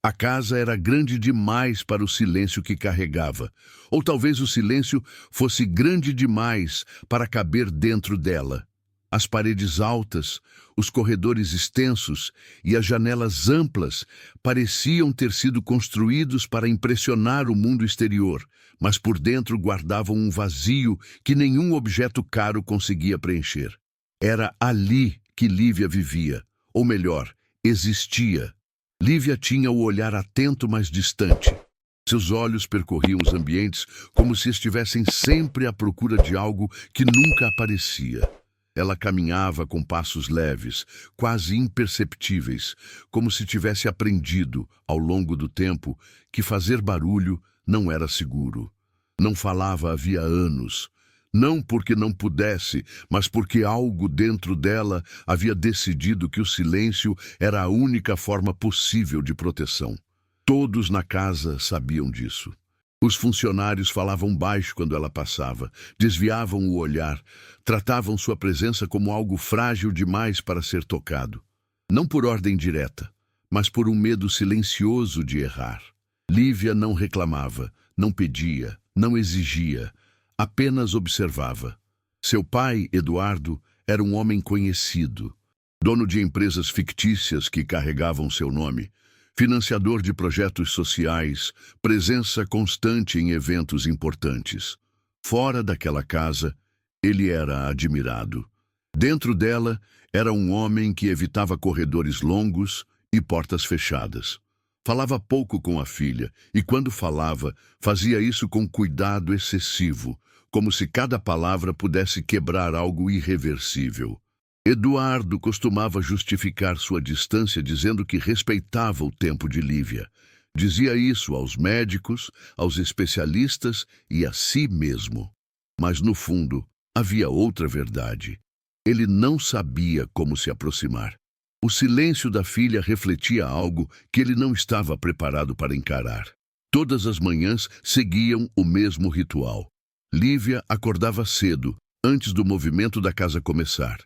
A casa era grande demais para o silêncio que carregava, ou talvez o silêncio fosse grande demais para caber dentro dela. As paredes altas, os corredores extensos e as janelas amplas pareciam ter sido construídos para impressionar o mundo exterior, mas por dentro guardavam um vazio que nenhum objeto caro conseguia preencher. Era ali que Lívia vivia, ou melhor, existia. Lívia tinha o olhar atento, mas distante. Seus olhos percorriam os ambientes como se estivessem sempre à procura de algo que nunca aparecia. Ela caminhava com passos leves, quase imperceptíveis, como se tivesse aprendido, ao longo do tempo, que fazer barulho não era seguro. Não falava havia anos. Não porque não pudesse, mas porque algo dentro dela havia decidido que o silêncio era a única forma possível de proteção. Todos na casa sabiam disso. Os funcionários falavam baixo quando ela passava, desviavam o olhar, tratavam sua presença como algo frágil demais para ser tocado. Não por ordem direta, mas por um medo silencioso de errar. Lívia não reclamava, não pedia, não exigia. Apenas observava. Seu pai, Eduardo, era um homem conhecido, dono de empresas fictícias que carregavam seu nome, financiador de projetos sociais, presença constante em eventos importantes. Fora daquela casa, ele era admirado. Dentro dela, era um homem que evitava corredores longos e portas fechadas. Falava pouco com a filha, e quando falava, fazia isso com cuidado excessivo, como se cada palavra pudesse quebrar algo irreversível. Eduardo costumava justificar sua distância dizendo que respeitava o tempo de Lívia. Dizia isso aos médicos, aos especialistas e a si mesmo. Mas, no fundo, havia outra verdade. Ele não sabia como se aproximar. O silêncio da filha refletia algo que ele não estava preparado para encarar. Todas as manhãs seguiam o mesmo ritual. Lívia acordava cedo, antes do movimento da casa começar.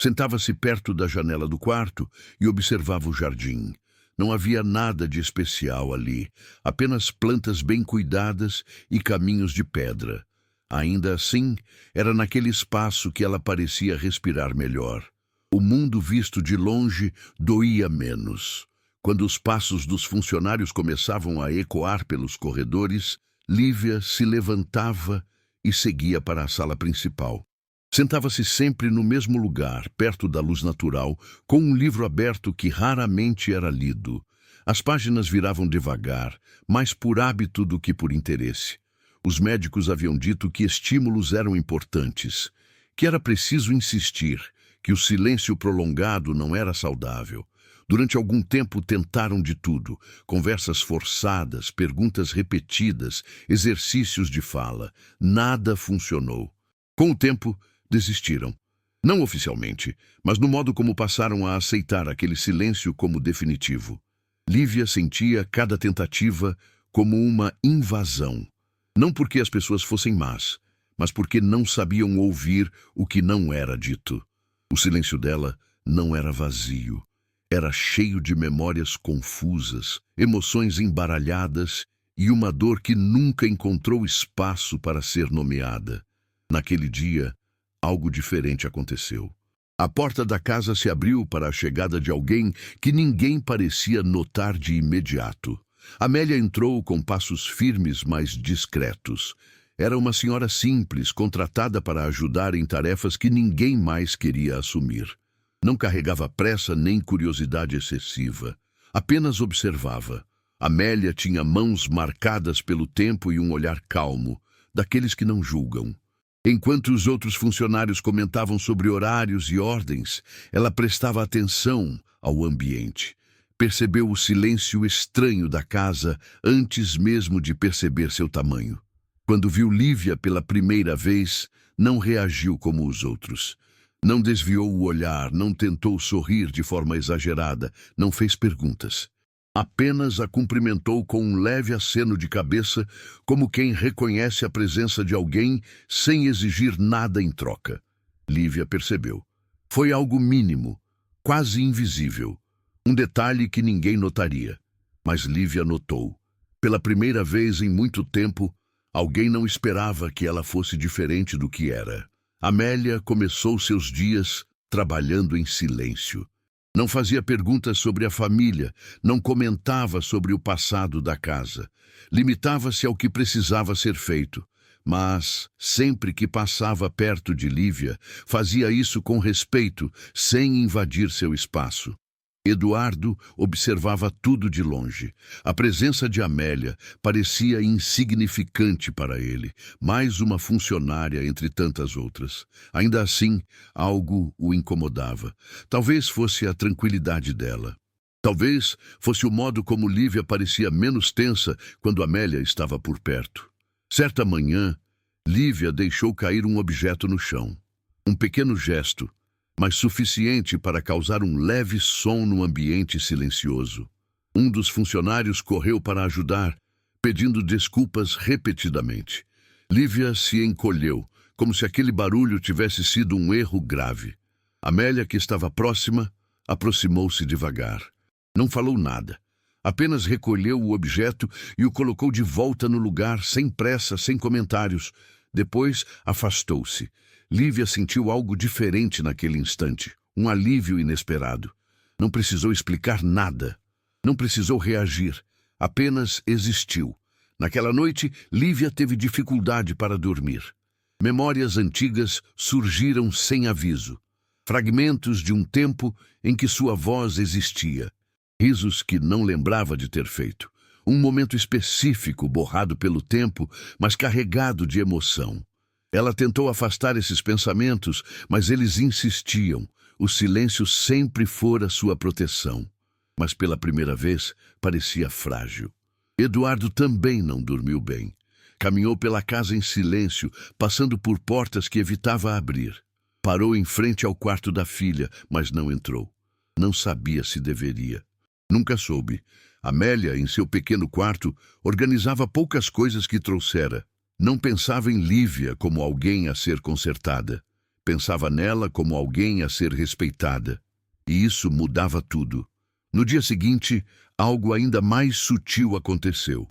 Sentava-se perto da janela do quarto e observava o jardim. Não havia nada de especial ali, apenas plantas bem cuidadas e caminhos de pedra. Ainda assim, era naquele espaço que ela parecia respirar melhor. O mundo visto de longe doía menos. Quando os passos dos funcionários começavam a ecoar pelos corredores, Lívia se levantava e seguia para a sala principal. Sentava-se sempre no mesmo lugar, perto da luz natural, com um livro aberto que raramente era lido. As páginas viravam devagar, mais por hábito do que por interesse. Os médicos haviam dito que estímulos eram importantes, que era preciso insistir, que o silêncio prolongado não era saudável. Durante algum tempo tentaram de tudo, conversas forçadas, perguntas repetidas, exercícios de fala. Nada funcionou. Com o tempo, desistiram. Não oficialmente, mas no modo como passaram a aceitar aquele silêncio como definitivo. Lívia sentia cada tentativa como uma invasão. Não porque as pessoas fossem más, mas porque não sabiam ouvir o que não era dito. O silêncio dela não era vazio. Era cheio de memórias confusas, emoções embaralhadas e uma dor que nunca encontrou espaço para ser nomeada. Naquele dia, algo diferente aconteceu. A porta da casa se abriu para a chegada de alguém que ninguém parecia notar de imediato. Amélia entrou com passos firmes, mas discretos. Era uma senhora simples, contratada para ajudar em tarefas que ninguém mais queria assumir. Não carregava pressa nem curiosidade excessiva. Apenas observava. Amélia tinha mãos marcadas pelo tempo e um olhar calmo, daqueles que não julgam. Enquanto os outros funcionários comentavam sobre horários e ordens, ela prestava atenção ao ambiente. Percebeu o silêncio estranho da casa antes mesmo de perceber seu tamanho. Quando viu Lívia pela primeira vez, não reagiu como os outros. Não desviou o olhar, não tentou sorrir de forma exagerada, não fez perguntas. Apenas a cumprimentou com um leve aceno de cabeça, como quem reconhece a presença de alguém sem exigir nada em troca. Lívia percebeu. Foi algo mínimo, quase invisível. Um detalhe que ninguém notaria. Mas Lívia notou. Pela primeira vez em muito tempo, alguém não esperava que ela fosse diferente do que era. Amélia começou seus dias trabalhando em silêncio. Não fazia perguntas sobre a família, não comentava sobre o passado da casa. Limitava-se ao que precisava ser feito. Mas, sempre que passava perto de Lívia, fazia isso com respeito, sem invadir seu espaço. Eduardo observava tudo de longe. A presença de Amélia parecia insignificante para ele, mais uma funcionária entre tantas outras. Ainda assim, algo o incomodava. Talvez fosse a tranquilidade dela. Talvez fosse o modo como Lívia parecia menos tensa quando Amélia estava por perto. Certa manhã, Lívia deixou cair um objeto no chão. Um pequeno gesto, mas suficiente para causar um leve som no ambiente silencioso. Um dos funcionários correu para ajudar, pedindo desculpas repetidamente. Lívia se encolheu, como se aquele barulho tivesse sido um erro grave. Amélia, que estava próxima, aproximou-se devagar. Não falou nada. Apenas recolheu o objeto e o colocou de volta no lugar, sem pressa, sem comentários. Depois, afastou-se. Lívia sentiu algo diferente naquele instante, um alívio inesperado. Não precisou explicar nada. Não precisou reagir. Apenas existiu. Naquela noite, Lívia teve dificuldade para dormir. Memórias antigas surgiram sem aviso. Fragmentos de um tempo em que sua voz existia. Risos que não lembrava de ter feito. Um momento específico, borrado pelo tempo, mas carregado de emoção. Ela tentou afastar esses pensamentos, mas eles insistiam. O silêncio sempre fora sua proteção. Mas pela primeira vez, parecia frágil. Eduardo também não dormiu bem. Caminhou pela casa em silêncio, passando por portas que evitava abrir. Parou em frente ao quarto da filha, mas não entrou. Não sabia se deveria. Nunca soube. Amélia, em seu pequeno quarto, organizava poucas coisas que trouxera. Não pensava em Lívia como alguém a ser consertada. Pensava nela como alguém a ser respeitada. E isso mudava tudo. No dia seguinte, algo ainda mais sutil aconteceu.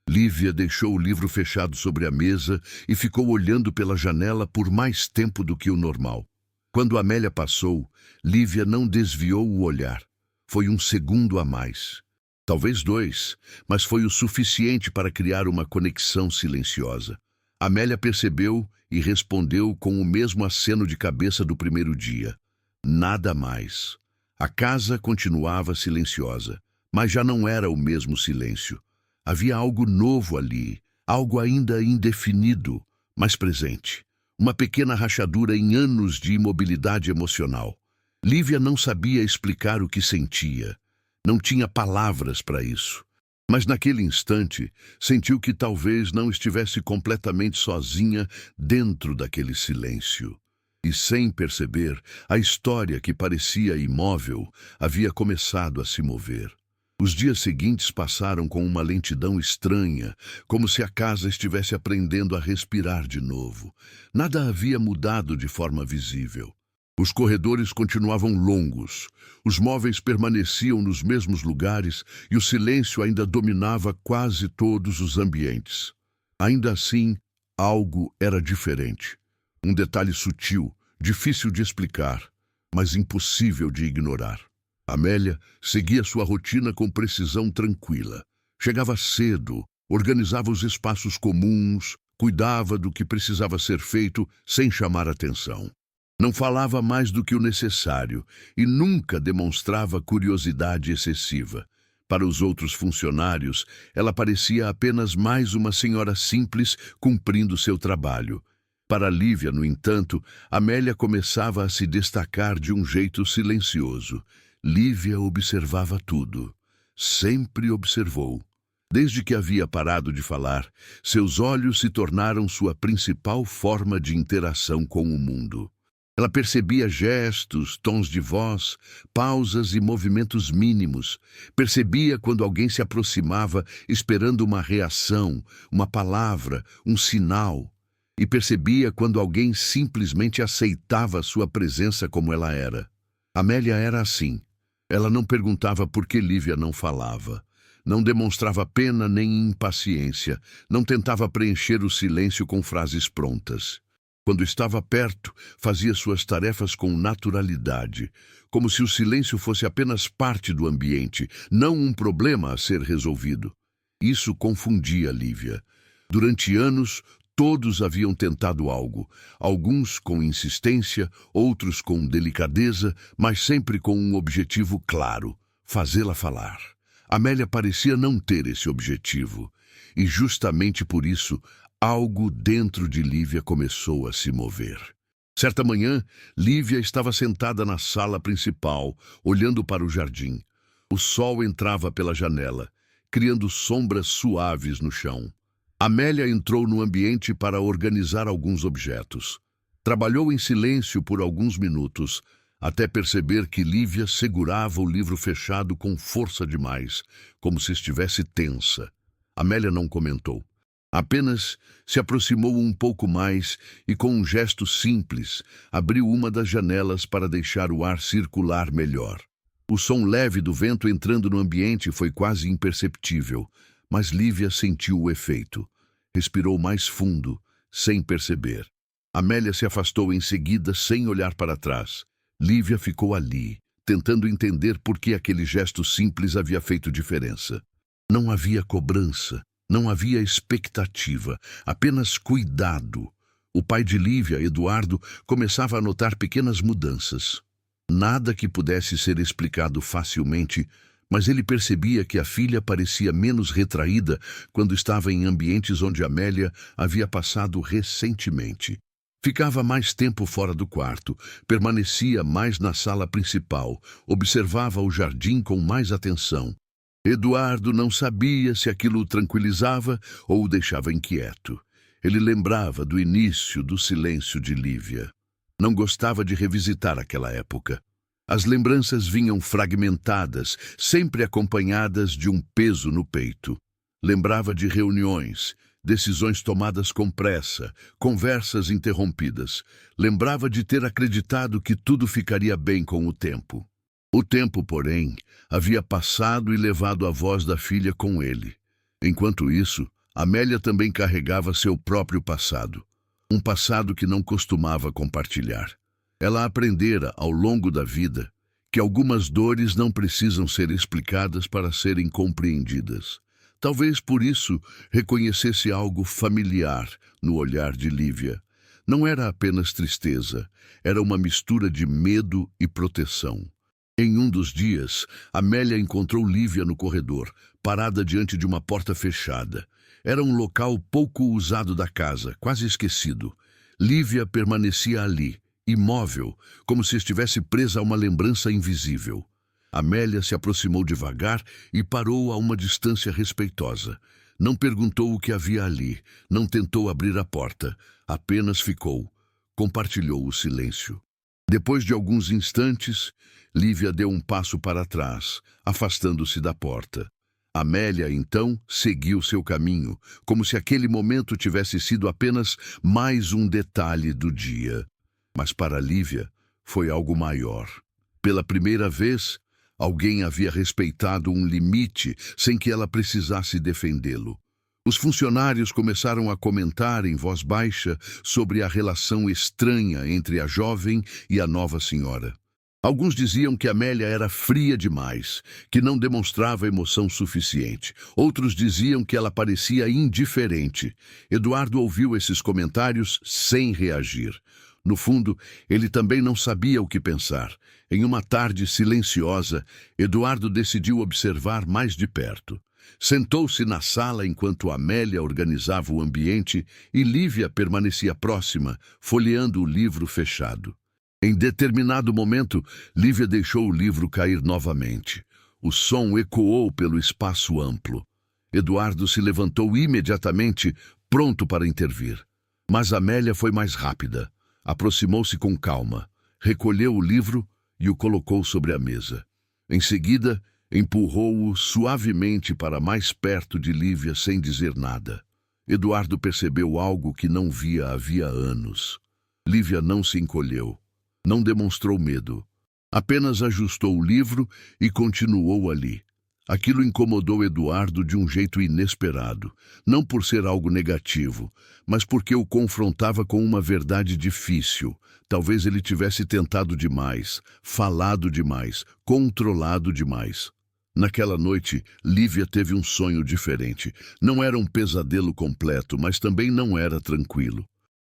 Lívia deixou o livro fechado sobre a mesa e ficou olhando pela janela por mais tempo do que o normal. Quando Amélia passou, Lívia não desviou o olhar. Foi um segundo a mais. Talvez 2, mas foi o suficiente para criar uma conexão silenciosa. Amélia percebeu e respondeu com o mesmo aceno de cabeça do primeiro dia. Nada mais. A casa continuava silenciosa, mas já não era o mesmo silêncio. Havia algo novo ali, algo ainda indefinido, mas presente. Uma pequena rachadura em anos de imobilidade emocional. Lívia não sabia explicar o que sentia. Não tinha palavras para isso. Mas naquele instante, sentiu que talvez não estivesse completamente sozinha dentro daquele silêncio. E sem perceber, a história que parecia imóvel havia começado a se mover. Os dias seguintes passaram com uma lentidão estranha, como se a casa estivesse aprendendo a respirar de novo. Nada havia mudado de forma visível. Os corredores continuavam longos, os móveis permaneciam nos mesmos lugares e o silêncio ainda dominava quase todos os ambientes. Ainda assim, algo era diferente. Um detalhe sutil, difícil de explicar, mas impossível de ignorar. Amélia seguia sua rotina com precisão tranquila. Chegava cedo, organizava os espaços comuns, cuidava do que precisava ser feito sem chamar atenção. Não falava mais do que o necessário e nunca demonstrava curiosidade excessiva. Para os outros funcionários, ela parecia apenas mais uma senhora simples cumprindo seu trabalho. Para Lívia, no entanto, Amélia começava a se destacar de um jeito silencioso. Lívia observava tudo. Sempre observou. Desde que havia parado de falar, seus olhos se tornaram sua principal forma de interação com o mundo. Ela percebia gestos, tons de voz, pausas e movimentos mínimos. Percebia quando alguém se aproximava esperando uma reação, uma palavra, um sinal. E percebia quando alguém simplesmente aceitava sua presença como ela era. Amélia era assim. Ela não perguntava por que Lívia não falava. Não demonstrava pena nem impaciência, não tentava preencher o silêncio com frases prontas. Quando estava perto, fazia suas tarefas com naturalidade, como se o silêncio fosse apenas parte do ambiente, não um problema a ser resolvido. Isso confundia Lívia. Durante anos, todos haviam tentado algo, alguns com insistência, outros com delicadeza, mas sempre com um objetivo claro: fazê-la falar. Amélia parecia não ter esse objetivo, e justamente por isso, algo dentro de Lívia começou a se mover. Certa manhã, Lívia estava sentada na sala principal, olhando para o jardim. O sol entrava pela janela, criando sombras suaves no chão. Amélia entrou no ambiente para organizar alguns objetos. Trabalhou em silêncio por alguns minutos, até perceber que Lívia segurava o livro fechado com força demais, como se estivesse tensa. Amélia não comentou. Apenas se aproximou um pouco mais e, com um gesto simples, abriu uma das janelas para deixar o ar circular melhor. O som leve do vento entrando no ambiente foi quase imperceptível, mas Lívia sentiu o efeito. Respirou mais fundo, sem perceber. Amélia se afastou em seguida, sem olhar para trás. Lívia ficou ali, tentando entender por que aquele gesto simples havia feito diferença. Não havia cobrança, não havia expectativa, apenas cuidado. O pai de Lívia, Eduardo, começava a notar pequenas mudanças. Nada que pudesse ser explicado facilmente, mas ele percebia que a filha parecia menos retraída quando estava em ambientes onde Amélia havia passado recentemente. Ficava mais tempo fora do quarto, permanecia mais na sala principal, observava o jardim com mais atenção. Eduardo não sabia se aquilo o tranquilizava ou o deixava inquieto. Ele lembrava do início do silêncio de Lívia. Não gostava de revisitar aquela época. As lembranças vinham fragmentadas, sempre acompanhadas de um peso no peito. Lembrava de reuniões, decisões tomadas com pressa, conversas interrompidas. Lembrava de ter acreditado que tudo ficaria bem com o tempo. O tempo, porém, havia passado e levado a voz da filha com ele. Enquanto isso, Amélia também carregava seu próprio passado. Um passado que não costumava compartilhar. Ela aprendera, ao longo da vida, que algumas dores não precisam ser explicadas para serem compreendidas. Talvez por isso reconhecesse algo familiar no olhar de Lívia. Não era apenas tristeza, era uma mistura de medo e proteção. Em um dos dias, Amélia encontrou Lívia no corredor, parada diante de uma porta fechada. Era um local pouco usado da casa, quase esquecido. Lívia permanecia ali, imóvel, como se estivesse presa a uma lembrança invisível. Amélia se aproximou devagar e parou a uma distância respeitosa. Não perguntou o que havia ali, não tentou abrir a porta, apenas ficou. Compartilhou o silêncio. Depois de alguns instantes, Lívia deu um passo para trás, afastando-se da porta. Amélia, então, seguiu seu caminho, como se aquele momento tivesse sido apenas mais um detalhe do dia. Mas para Lívia, foi algo maior. Pela primeira vez, alguém havia respeitado um limite sem que ela precisasse defendê-lo. Os funcionários começaram a comentar em voz baixa sobre a relação estranha entre a jovem e a nova senhora. Alguns diziam que Amélia era fria demais, que não demonstrava emoção suficiente. Outros diziam que ela parecia indiferente. Eduardo ouviu esses comentários sem reagir. No fundo, ele também não sabia o que pensar. Em uma tarde silenciosa, Eduardo decidiu observar mais de perto. Sentou-se na sala enquanto Amélia organizava o ambiente e Lívia permanecia próxima, folheando o livro fechado. Em determinado momento, Lívia deixou o livro cair novamente. O som ecoou pelo espaço amplo. Eduardo se levantou imediatamente, pronto para intervir. Mas Amélia foi mais rápida. Aproximou-se com calma, recolheu o livro e o colocou sobre a mesa. Em seguida, empurrou-o suavemente para mais perto de Lívia sem dizer nada. Eduardo percebeu algo que não via havia anos. Lívia não se encolheu, não demonstrou medo. Apenas ajustou o livro e continuou ali. Aquilo incomodou Eduardo de um jeito inesperado, não por ser algo negativo, mas porque o confrontava com uma verdade difícil. Talvez ele tivesse tentado demais, falado demais, controlado demais. Naquela noite, Lívia teve um sonho diferente. Não era um pesadelo completo, mas também não era tranquilo.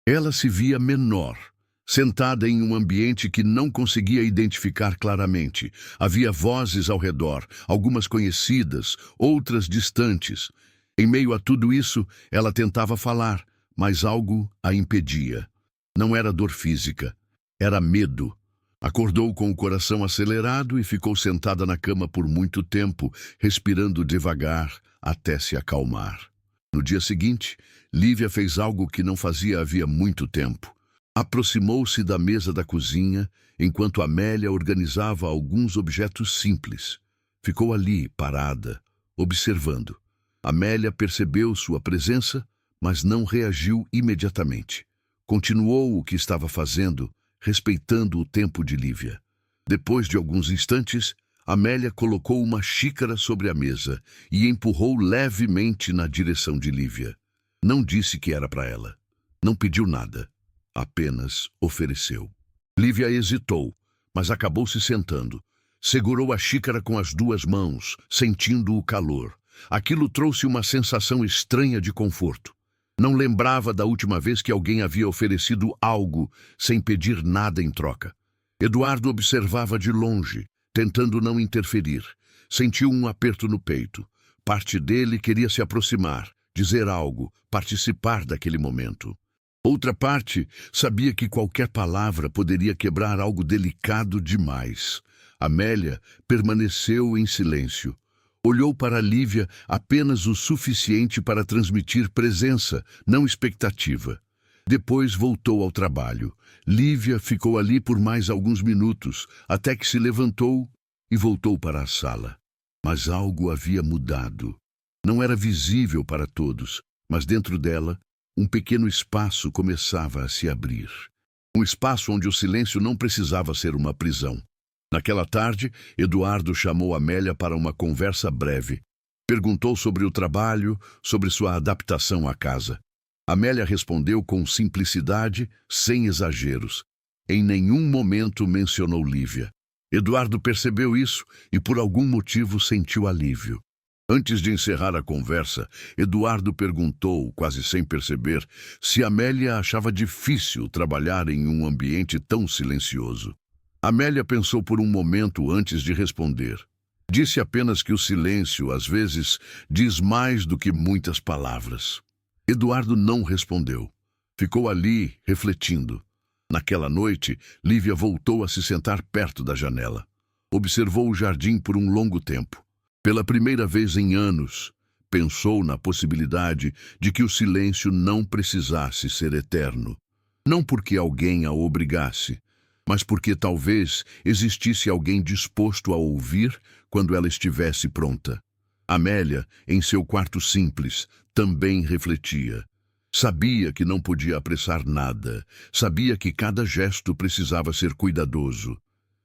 Ela se via menor, sentada em um ambiente que não conseguia identificar claramente. Havia vozes ao redor, algumas conhecidas, outras distantes. Em meio a tudo isso, ela tentava falar, mas algo a impedia. Não era dor física, era medo. Acordou com o coração acelerado e ficou sentada na cama por muito tempo, respirando devagar até se acalmar. No dia seguinte, Lívia fez algo que não fazia havia muito tempo. Aproximou-se da mesa da cozinha, enquanto Amélia organizava alguns objetos simples. Ficou ali, parada, observando. Amélia percebeu sua presença, mas não reagiu imediatamente. Continuou o que estava fazendo, respeitando o tempo de Lívia. Depois de alguns instantes, Amélia colocou uma xícara sobre a mesa e empurrou levemente na direção de Lívia. Não disse que era para ela. Não pediu nada. Apenas ofereceu. Lívia hesitou, mas acabou se sentando. Segurou a xícara com as duas mãos, sentindo o calor. Aquilo trouxe uma sensação estranha de conforto. Não lembrava da última vez que alguém havia oferecido algo sem pedir nada em troca. Eduardo observava de longe, tentando não interferir. Sentiu um aperto no peito. Parte dele queria se aproximar, dizer algo, participar daquele momento. Outra parte sabia que qualquer palavra poderia quebrar algo delicado demais. Amélia permaneceu em silêncio. Olhou para Lívia apenas o suficiente para transmitir presença, não expectativa. Depois voltou ao trabalho. Lívia ficou ali por mais alguns minutos, até que se levantou e voltou para a sala. Mas algo havia mudado. Não era visível para todos, mas dentro dela, um pequeno espaço começava a se abrir. Um espaço onde o silêncio não precisava ser uma prisão. Naquela tarde, Eduardo chamou Amélia para uma conversa breve. Perguntou sobre o trabalho, sobre sua adaptação à casa. Amélia respondeu com simplicidade, sem exageros. Em nenhum momento mencionou Lívia. Eduardo percebeu isso e, por algum motivo, sentiu alívio. Antes de encerrar a conversa, Eduardo perguntou, quase sem perceber, se Amélia achava difícil trabalhar em um ambiente tão silencioso. Amélia pensou por um momento antes de responder. Disse apenas que o silêncio, às vezes, diz mais do que muitas palavras. Eduardo não respondeu. Ficou ali, refletindo. Naquela noite, Lívia voltou a se sentar perto da janela. Observou o jardim por um longo tempo. Pela primeira vez em anos, pensou na possibilidade de que o silêncio não precisasse ser eterno. Não porque alguém a obrigasse, mas porque talvez existisse alguém disposto a ouvir quando ela estivesse pronta. Amélia, em seu quarto simples, também refletia. Sabia que não podia apressar nada, sabia que cada gesto precisava ser cuidadoso,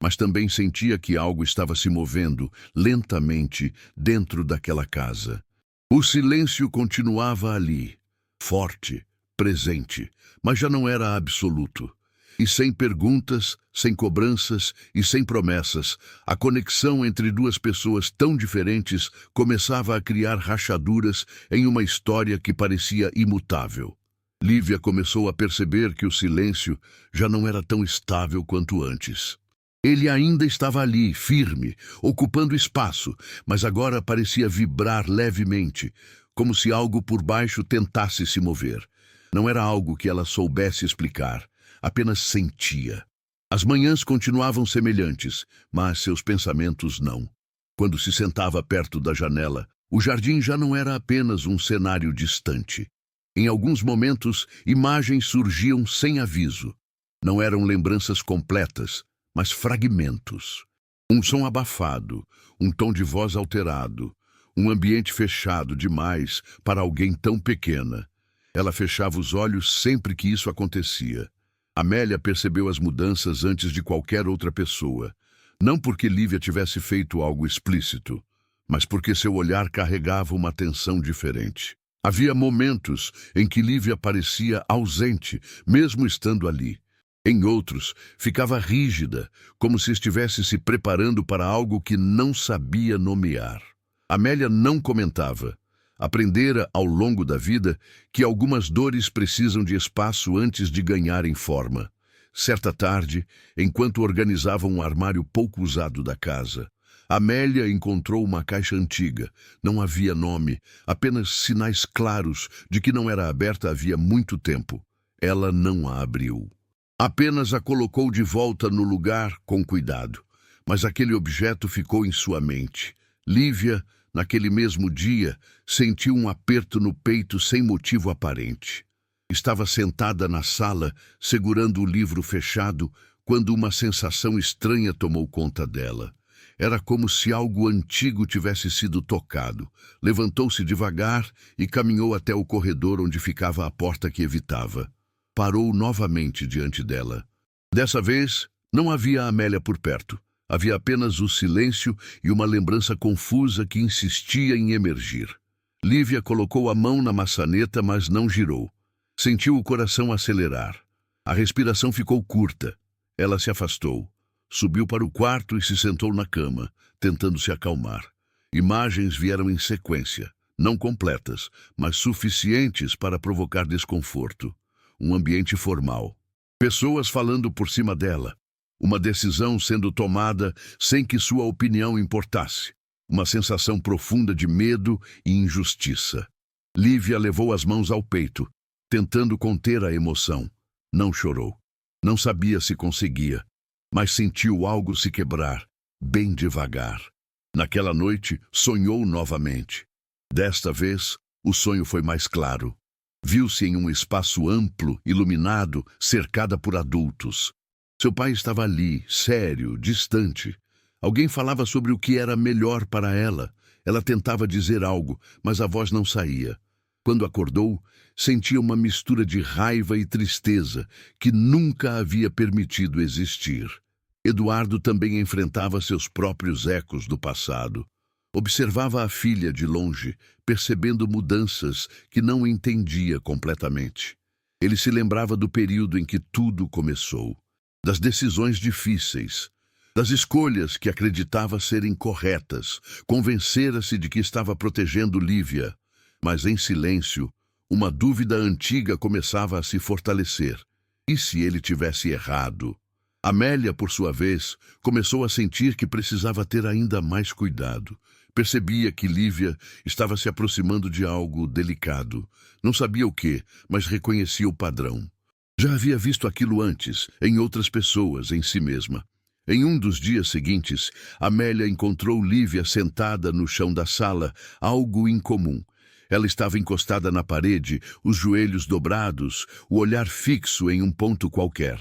mas também sentia que algo estava se movendo lentamente dentro daquela casa. O silêncio continuava ali, forte, presente, mas já não era absoluto. E sem perguntas, sem cobranças e sem promessas, a conexão entre duas pessoas tão diferentes começava a criar rachaduras em uma história que parecia imutável. Lívia começou a perceber que o silêncio já não era tão estável quanto antes. Ele ainda estava ali, firme, ocupando espaço, mas agora parecia vibrar levemente, como se algo por baixo tentasse se mover. Não era algo que ela soubesse explicar. Apenas sentia. As manhãs continuavam semelhantes, mas seus pensamentos não. Quando se sentava perto da janela, o jardim já não era apenas um cenário distante. Em alguns momentos, imagens surgiam sem aviso. Não eram lembranças completas, mas fragmentos. Um som abafado, um tom de voz alterado, um ambiente fechado demais para alguém tão pequena. Ela fechava os olhos sempre que isso acontecia. Amélia percebeu as mudanças antes de qualquer outra pessoa. Não porque Lívia tivesse feito algo explícito, mas porque seu olhar carregava uma tensão diferente. Havia momentos em que Lívia parecia ausente, mesmo estando ali. Em outros, ficava rígida, como se estivesse se preparando para algo que não sabia nomear. Amélia não comentava. Aprendera ao longo da vida que algumas dores precisam de espaço antes de ganharem forma. Certa tarde, enquanto organizava um armário pouco usado da casa, Amélia encontrou uma caixa antiga. Não havia nome, apenas sinais claros de que não era aberta havia muito tempo. Ela não a abriu. Apenas a colocou de volta no lugar com cuidado. Mas aquele objeto ficou em sua mente. Lívia, naquele mesmo dia, sentiu um aperto no peito sem motivo aparente. Estava sentada na sala, segurando o livro fechado, quando uma sensação estranha tomou conta dela. Era como se algo antigo tivesse sido tocado. Levantou-se devagar e caminhou até o corredor onde ficava a porta que evitava. Parou novamente diante dela. Dessa vez, não havia Amélia por perto. Havia apenas o silêncio e uma lembrança confusa que insistia em emergir. Lívia colocou a mão na maçaneta, mas não girou. Sentiu o coração acelerar. A respiração ficou curta. Ela se afastou. Subiu para o quarto e se sentou na cama, tentando se acalmar. Imagens vieram em sequência, não completas, mas suficientes para provocar desconforto. Um ambiente formal. Pessoas falando por cima dela. Uma decisão sendo tomada sem que sua opinião importasse. Uma sensação profunda de medo e injustiça. Lívia levou as mãos ao peito, tentando conter a emoção. Não chorou. Não sabia se conseguia, mas sentiu algo se quebrar, bem devagar. Naquela noite, sonhou novamente. Desta vez, o sonho foi mais claro. Viu-se em um espaço amplo, iluminado, cercada por adultos. Seu pai estava ali, sério, distante. Alguém falava sobre o que era melhor para ela. Ela tentava dizer algo, mas a voz não saía. Quando acordou, sentia uma mistura de raiva e tristeza que nunca havia permitido existir. Eduardo também enfrentava seus próprios ecos do passado. Observava a filha de longe, percebendo mudanças que não entendia completamente. Ele se lembrava do período em que tudo começou, das decisões difíceis, das escolhas que acreditava serem corretas. Convencera-se de que estava protegendo Lívia, mas em silêncio, uma dúvida antiga começava a se fortalecer. E se ele tivesse errado? Amélia, por sua vez, começou a sentir que precisava ter ainda mais cuidado. Percebia que Lívia estava se aproximando de algo delicado. Não sabia o que, mas reconhecia o padrão. Já havia visto aquilo antes, em outras pessoas, em si mesma. Em um dos dias seguintes, Amélia encontrou Lívia sentada no chão da sala, algo incomum. Ela estava encostada na parede, os joelhos dobrados, o olhar fixo em um ponto qualquer.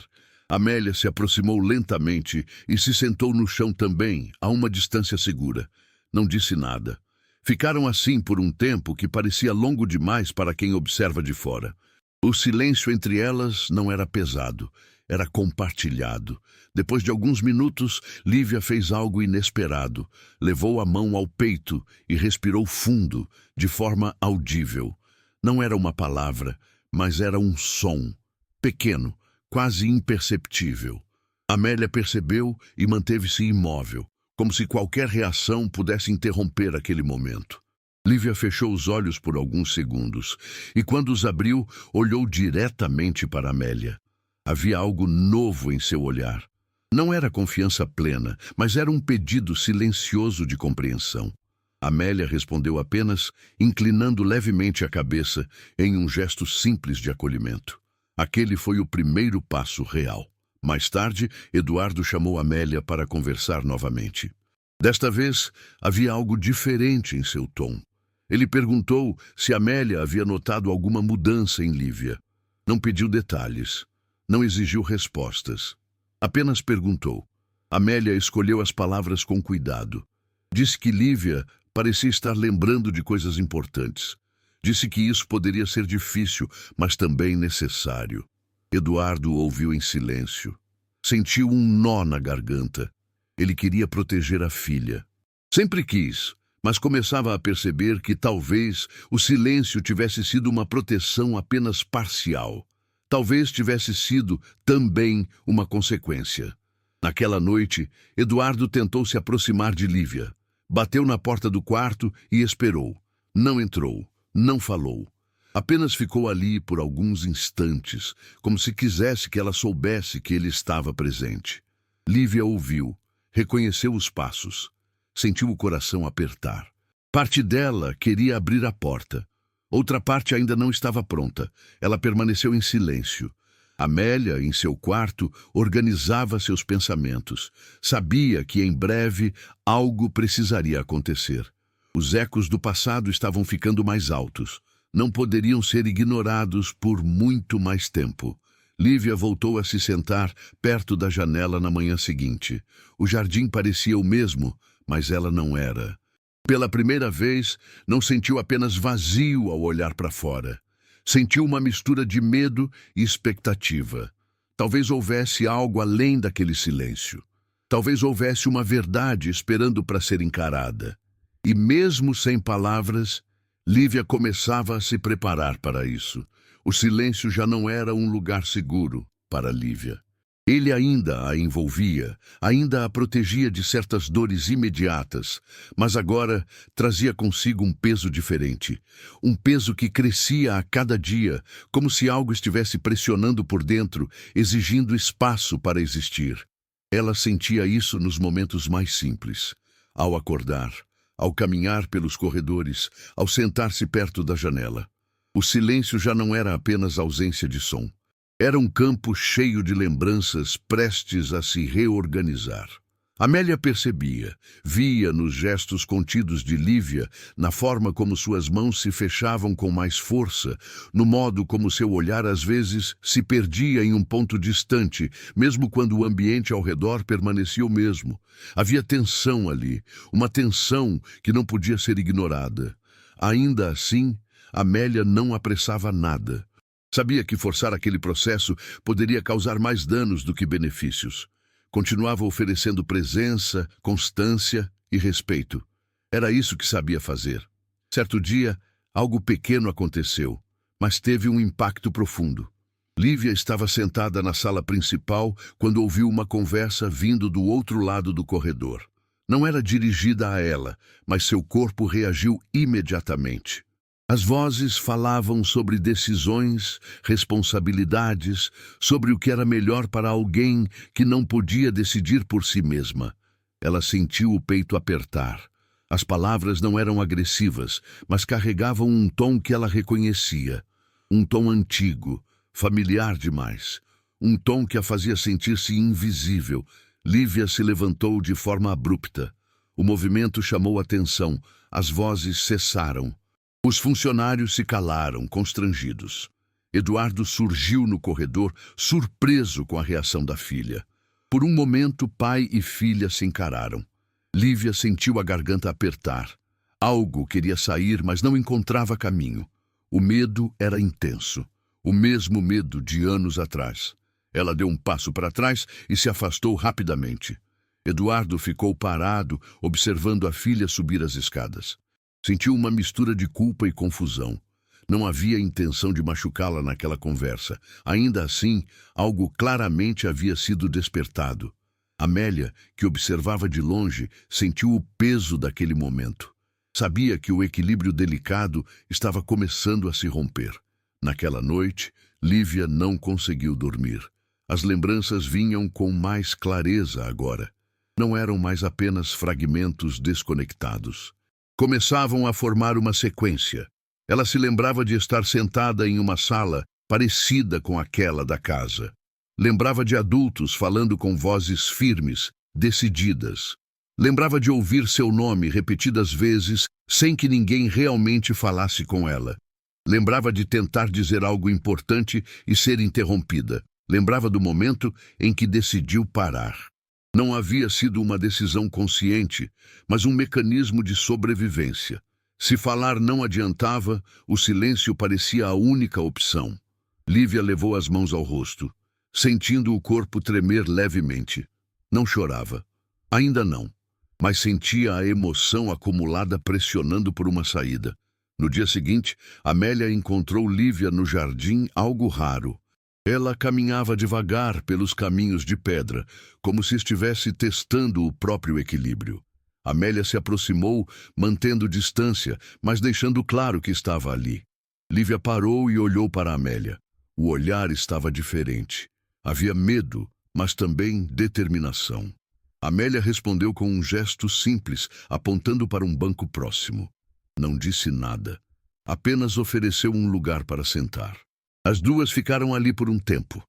Amélia se aproximou lentamente e se sentou no chão também, a uma distância segura. Não disse nada. Ficaram assim por um tempo que parecia longo demais para quem observa de fora. O silêncio entre elas não era pesado, era compartilhado. Depois de alguns minutos, Lívia fez algo inesperado. Levou a mão ao peito e respirou fundo, de forma audível. Não era uma palavra, mas era um som. Pequeno, quase imperceptível. Amélia percebeu e manteve-se imóvel, como se qualquer reação pudesse interromper aquele momento. Lívia fechou os olhos por alguns segundos e, quando os abriu, olhou diretamente para Amélia. Havia algo novo em seu olhar. Não era confiança plena, mas era um pedido silencioso de compreensão. Amélia respondeu apenas, inclinando levemente a cabeça em um gesto simples de acolhimento. Aquele foi o primeiro passo real. Mais tarde, Eduardo chamou Amélia para conversar novamente. Desta vez, havia algo diferente em seu tom. Ele perguntou se Amélia havia notado alguma mudança em Lívia. Não pediu detalhes. Não exigiu respostas. Apenas perguntou. Amélia escolheu as palavras com cuidado. Disse que Lívia parecia estar lembrando de coisas importantes. Disse que isso poderia ser difícil, mas também necessário. Eduardo ouviu em silêncio. Sentiu um nó na garganta. Ele queria proteger a filha. Sempre quis, mas começava a perceber que talvez o silêncio tivesse sido uma proteção apenas parcial. Talvez tivesse sido também uma consequência. Naquela noite, Eduardo tentou se aproximar de Lívia. Bateu na porta do quarto e esperou. Não entrou, não falou. Apenas ficou ali por alguns instantes, como se quisesse que ela soubesse que ele estava presente. Lívia ouviu, reconheceu os passos. Sentiu o coração apertar. Parte dela queria abrir a porta. Outra parte ainda não estava pronta. Ela permaneceu em silêncio. Amélia, em seu quarto, organizava seus pensamentos. Sabia que em breve algo precisaria acontecer. Os ecos do passado estavam ficando mais altos. Não poderiam ser ignorados por muito mais tempo. Lívia voltou a se sentar perto da janela na manhã seguinte. O jardim parecia o mesmo, mas ela não era. Pela primeira vez, não sentiu apenas vazio ao olhar para fora. Sentiu uma mistura de medo e expectativa. Talvez houvesse algo além daquele silêncio. Talvez houvesse uma verdade esperando para ser encarada. E mesmo sem palavras, Lívia começava a se preparar para isso. O silêncio já não era um lugar seguro para Lívia. Ele ainda a envolvia, ainda a protegia de certas dores imediatas, mas agora trazia consigo um peso diferente. Um peso que crescia a cada dia, como se algo estivesse pressionando por dentro, exigindo espaço para existir. Ela sentia isso nos momentos mais simples. Ao acordar, ao caminhar pelos corredores, ao sentar-se perto da janela. O silêncio já não era apenas ausência de som. Era um campo cheio de lembranças prestes a se reorganizar. Amélia percebia, via nos gestos contidos de Lívia, na forma como suas mãos se fechavam com mais força, no modo como seu olhar às vezes se perdia em um ponto distante, mesmo quando o ambiente ao redor permanecia o mesmo. Havia tensão ali, uma tensão que não podia ser ignorada. Ainda assim, Amélia não apressava nada. Sabia que forçar aquele processo poderia causar mais danos do que benefícios. Continuava oferecendo presença, constância e respeito. Era isso que sabia fazer. Certo dia, algo pequeno aconteceu, mas teve um impacto profundo. Lívia estava sentada na sala principal quando ouviu uma conversa vindo do outro lado do corredor. Não era dirigida a ela, mas seu corpo reagiu imediatamente. As vozes falavam sobre decisões, responsabilidades, sobre o que era melhor para alguém que não podia decidir por si mesma. Ela sentiu o peito apertar. As palavras não eram agressivas, mas carregavam um tom que ela reconhecia. Um tom antigo, familiar demais. Um tom que a fazia sentir-se invisível. Lívia se levantou de forma abrupta. O movimento chamou atenção. As vozes cessaram. Os funcionários se calaram, constrangidos. Eduardo surgiu no corredor, surpreso com a reação da filha. Por um momento, pai e filha se encararam. Lívia sentiu a garganta apertar. Algo queria sair, mas não encontrava caminho. O medo era intenso. O mesmo medo de anos atrás. Ela deu um passo para trás e se afastou rapidamente. Eduardo ficou parado, observando a filha subir as escadas. Sentiu uma mistura de culpa e confusão. Não havia intenção de machucá-la naquela conversa. Ainda assim, algo claramente havia sido despertado. Amélia, que observava de longe, sentiu o peso daquele momento. Sabia que o equilíbrio delicado estava começando a se romper. Naquela noite, Lívia não conseguiu dormir. As lembranças vinham com mais clareza agora. Não eram mais apenas fragmentos desconectados. Começavam a formar uma sequência. Ela se lembrava de estar sentada em uma sala parecida com aquela da casa. Lembrava de adultos falando com vozes firmes, decididas. Lembrava de ouvir seu nome repetidas vezes sem que ninguém realmente falasse com ela. Lembrava de tentar dizer algo importante e ser interrompida. Lembrava do momento em que decidiu parar. Não havia sido uma decisão consciente, mas um mecanismo de sobrevivência. Se falar não adiantava, o silêncio parecia a única opção. Lívia levou as mãos ao rosto, sentindo o corpo tremer levemente. Não chorava. Ainda não. mas sentia a emoção acumulada pressionando por uma saída. No dia seguinte, Amélia encontrou Lívia no jardim, algo raro. Ela caminhava devagar pelos caminhos de pedra, como se estivesse testando o próprio equilíbrio. Amélia se aproximou, mantendo distância, mas deixando claro que estava ali. Lívia parou e olhou para Amélia. O olhar estava diferente. Havia medo, mas também determinação. Amélia respondeu com um gesto simples, apontando para um banco próximo. Não disse nada. Apenas ofereceu um lugar para sentar. As duas ficaram ali por um tempo.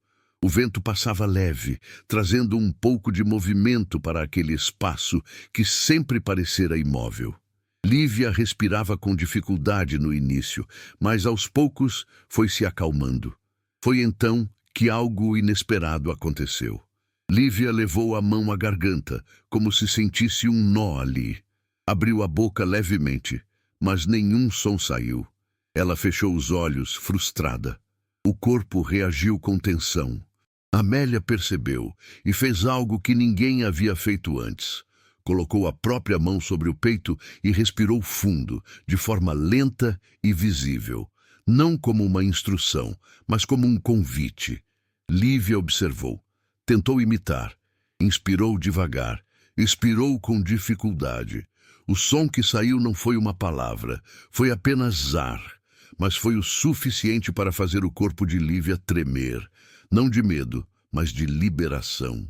O vento passava leve, trazendo um pouco de movimento para aquele espaço que sempre parecera imóvel. Lívia respirava com dificuldade no início, mas aos poucos foi se acalmando. Foi então que algo inesperado aconteceu. Lívia levou a mão à garganta, como se sentisse um nó ali. Abriu a boca levemente, mas nenhum som saiu. Ela fechou os olhos, frustrada. O corpo reagiu com tensão. Amélia percebeu e fez algo que ninguém havia feito antes. Colocou a própria mão sobre o peito e respirou fundo, de forma lenta e visível. Não como uma instrução, mas como um convite. Lívia observou. Tentou imitar. Inspirou devagar. Expirou com dificuldade. O som que saiu não foi uma palavra, foi apenas ar, mas foi o suficiente para fazer o corpo de Lívia tremer, não de medo, mas de liberação.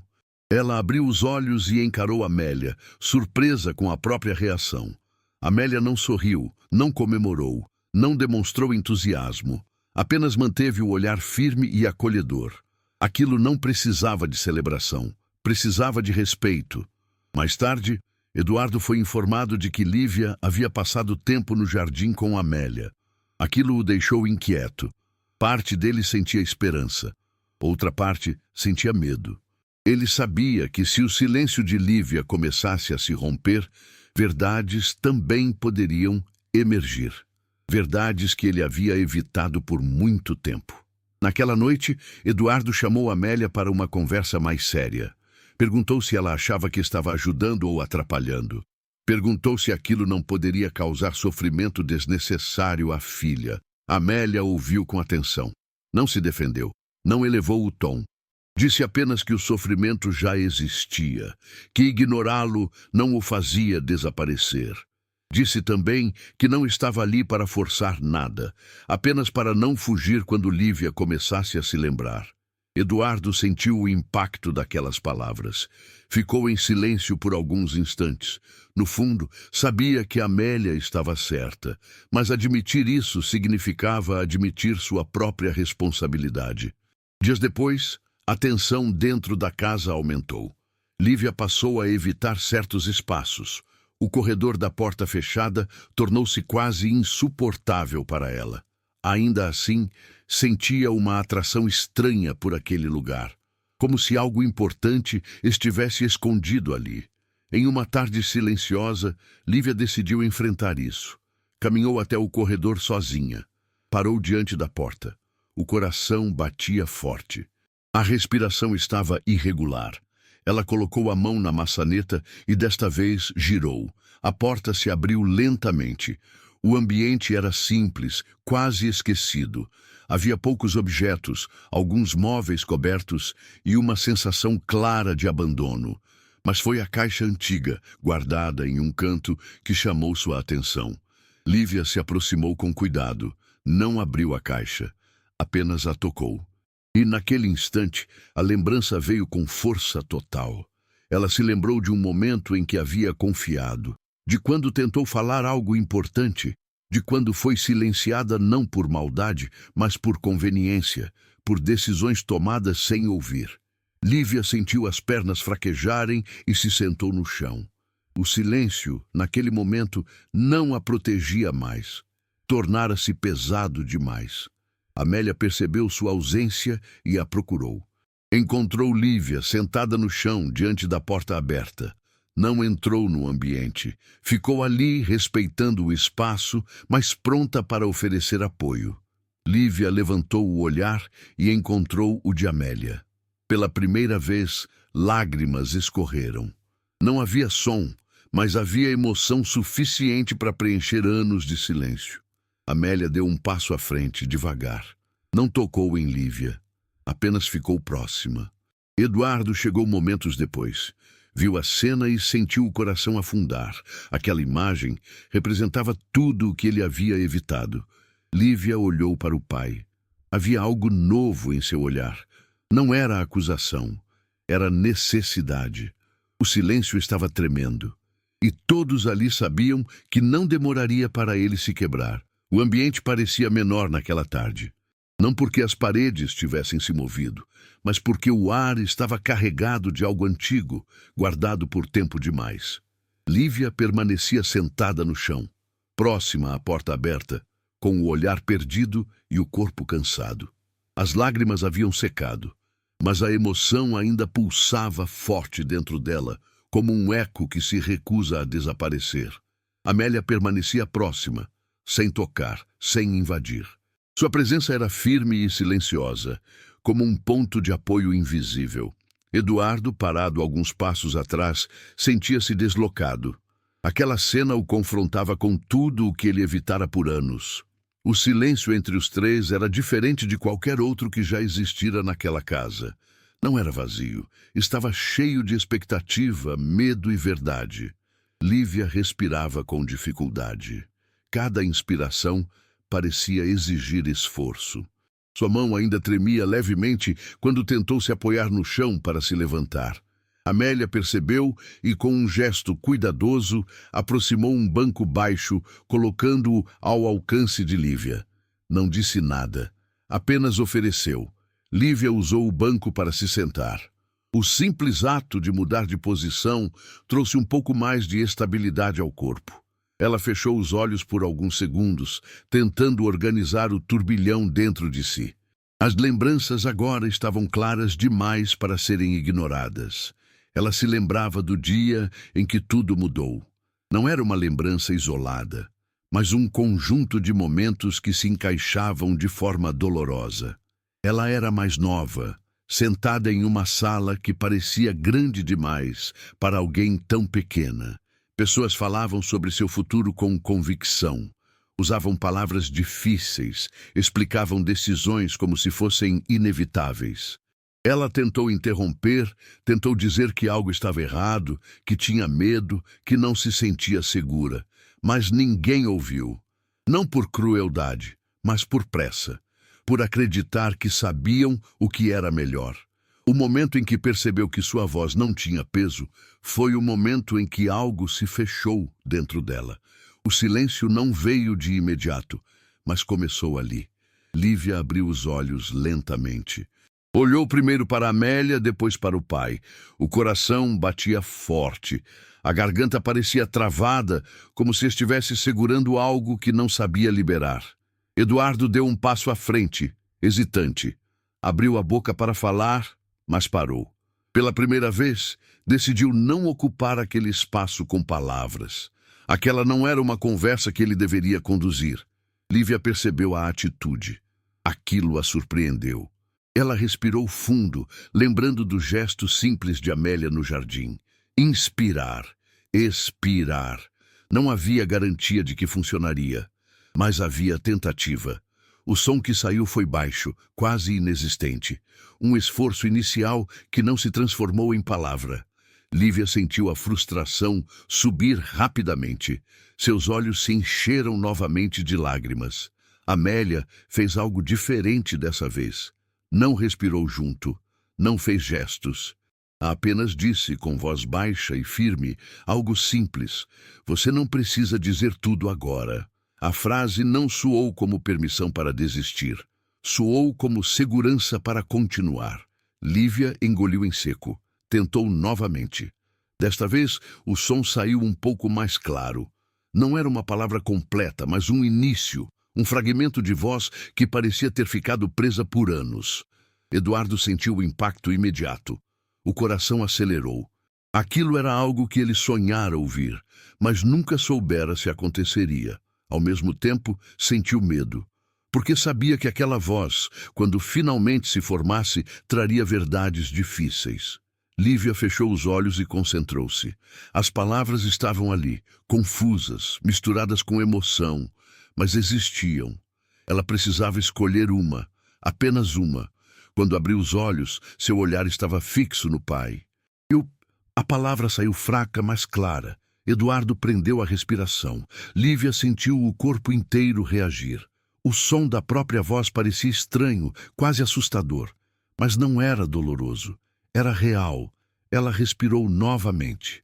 Ela abriu os olhos e encarou Amélia, surpresa com a própria reação. Amélia não sorriu, não comemorou, não demonstrou entusiasmo, apenas manteve o olhar firme e acolhedor. Aquilo não precisava de celebração, precisava de respeito. Mais tarde, Eduardo foi informado de que Lívia havia passado tempo no jardim com Amélia. Aquilo o deixou inquieto. Parte dele sentia esperança. Outra parte sentia medo. Ele sabia que se o silêncio de Lívia começasse a se romper, verdades também poderiam emergir. Verdades que ele havia evitado por muito tempo. Naquela noite, Eduardo chamou Amélia para uma conversa mais séria. Perguntou se ela achava que estava ajudando ou atrapalhando. Perguntou se aquilo não poderia causar sofrimento desnecessário à filha. Amélia ouviu com atenção. Não se defendeu. Não elevou o tom. Disse apenas que o sofrimento já existia, que ignorá-lo não o fazia desaparecer. Disse também que não estava ali para forçar nada, apenas para não fugir quando Lívia começasse a se lembrar. Eduardo sentiu o impacto daquelas palavras. Ficou em silêncio por alguns instantes. No fundo, sabia que Amélia estava certa, mas admitir isso significava admitir sua própria responsabilidade. Dias depois, a tensão dentro da casa aumentou. Lívia passou a evitar certos espaços. O corredor da porta fechada tornou-se quase insuportável para ela. Ainda assim, sentia uma atração estranha por aquele lugar, como se algo importante estivesse escondido ali. Em uma tarde silenciosa, Lívia decidiu enfrentar isso. Caminhou até o corredor sozinha. Parou diante da porta. O coração batia forte. A respiração estava irregular. Ela colocou a mão na maçaneta e desta vez girou. A porta se abriu lentamente. O ambiente era simples, quase esquecido. Havia poucos objetos, alguns móveis cobertos e uma sensação clara de abandono. Mas foi a caixa antiga, guardada em um canto, que chamou sua atenção. Lívia se aproximou com cuidado. Não abriu a caixa. Apenas a tocou. E naquele instante, a lembrança veio com força total. Ela se lembrou de um momento em que havia confiado, de quando tentou falar algo importante, de quando foi silenciada não por maldade, mas por conveniência, por decisões tomadas sem ouvir. Lívia sentiu as pernas fraquejarem e se sentou no chão. O silêncio, naquele momento, não a protegia mais. Tornara-se pesado demais. Amélia percebeu sua ausência e a procurou. Encontrou Lívia sentada no chão diante da porta aberta. Não entrou no ambiente. Ficou ali respeitando o espaço, mas pronta para oferecer apoio. Lívia levantou o olhar e encontrou o de Amélia. Pela primeira vez, lágrimas escorreram. Não havia som, mas havia emoção suficiente para preencher anos de silêncio. Amélia deu um passo à frente, devagar. Não tocou em Lívia, apenas ficou próxima. Eduardo chegou momentos depois. Viu a cena e sentiu o coração afundar. Aquela imagem representava tudo o que ele havia evitado. Lívia olhou para o pai. Havia algo novo em seu olhar. Não era acusação, era necessidade. O silêncio estava tremendo. E todos ali sabiam que não demoraria para ele se quebrar. O ambiente parecia menor naquela tarde. Não porque as paredes tivessem se movido, mas porque o ar estava carregado de algo antigo, guardado por tempo demais. Lívia permanecia sentada no chão, próxima à porta aberta, com o olhar perdido e o corpo cansado. As lágrimas haviam secado, mas a emoção ainda pulsava forte dentro dela, como um eco que se recusa a desaparecer. Amélia permanecia próxima, sem tocar, sem invadir. Sua presença era firme e silenciosa, como um ponto de apoio invisível. Eduardo, parado alguns passos atrás, sentia-se deslocado. Aquela cena o confrontava com tudo o que ele evitara por anos. O silêncio entre os três era diferente de qualquer outro que já existira naquela casa. Não era vazio, estava cheio de expectativa, medo e verdade. Lívia respirava com dificuldade. Cada inspiração parecia exigir esforço. Sua mão ainda tremia levemente quando tentou se apoiar no chão para se levantar. Amélia percebeu e, com um gesto cuidadoso, aproximou um banco baixo, colocando-o ao alcance de Lívia. Não disse nada, apenas ofereceu. Lívia usou o banco para se sentar. O simples ato de mudar de posição trouxe um pouco mais de estabilidade ao corpo. Ela fechou os olhos por alguns segundos, tentando organizar o turbilhão dentro de si. As lembranças agora estavam claras demais para serem ignoradas. Ela se lembrava do dia em que tudo mudou. Não era uma lembrança isolada, mas um conjunto de momentos que se encaixavam de forma dolorosa. Ela era mais nova, sentada em uma sala que parecia grande demais para alguém tão pequena. Pessoas falavam sobre seu futuro com convicção. Usavam palavras difíceis, explicavam decisões como se fossem inevitáveis. Ela tentou interromper, tentou dizer que algo estava errado, que tinha medo, que não se sentia segura. Mas ninguém ouviu. Não por crueldade, mas por pressa. Por acreditar que sabiam o que era melhor. O momento em que percebeu que sua voz não tinha peso foi o momento em que algo se fechou dentro dela. O silêncio não veio de imediato, mas começou ali. Lívia abriu os olhos lentamente. Olhou primeiro para Amélia, depois para o pai. O coração batia forte. A garganta parecia travada, como se estivesse segurando algo que não sabia liberar. Eduardo deu um passo à frente, hesitante. Abriu a boca para falar, mas parou. Pela primeira vez, decidiu não ocupar aquele espaço com palavras. Aquela não era uma conversa que ele deveria conduzir. Lívia percebeu a atitude. Aquilo a surpreendeu. Ela respirou fundo, lembrando do gesto simples de Amélia no jardim. Inspirar, expirar. Não havia garantia de que funcionaria, mas havia tentativa. O som que saiu foi baixo, quase inexistente. Um esforço inicial que não se transformou em palavra. Lívia sentiu a frustração subir rapidamente. Seus olhos se encheram novamente de lágrimas. Amélia fez algo diferente dessa vez. Não respirou junto, não fez gestos. Apenas disse, com voz baixa e firme, algo simples. Você não precisa dizer tudo agora. A frase não soou como permissão para desistir. Soou como segurança para continuar. Lívia engoliu em seco. Tentou novamente. Desta vez, o som saiu um pouco mais claro. Não era uma palavra completa, mas um início, um fragmento de voz que parecia ter ficado presa por anos. Eduardo sentiu o impacto imediato. O coração acelerou. Aquilo era algo que ele sonhara ouvir, mas nunca soubera se aconteceria. Ao mesmo tempo, sentiu medo, porque sabia que aquela voz, quando finalmente se formasse, traria verdades difíceis. Lívia fechou os olhos e concentrou-se. As palavras estavam ali, confusas, misturadas com emoção, mas existiam. Ela precisava escolher uma, apenas uma. Quando abriu os olhos, seu olhar estava fixo no pai. A palavra saiu fraca, mas clara. Eduardo prendeu a respiração. Lívia sentiu o corpo inteiro reagir. O som da própria voz parecia estranho, quase assustador. Mas não era doloroso. Era real. Ela respirou novamente.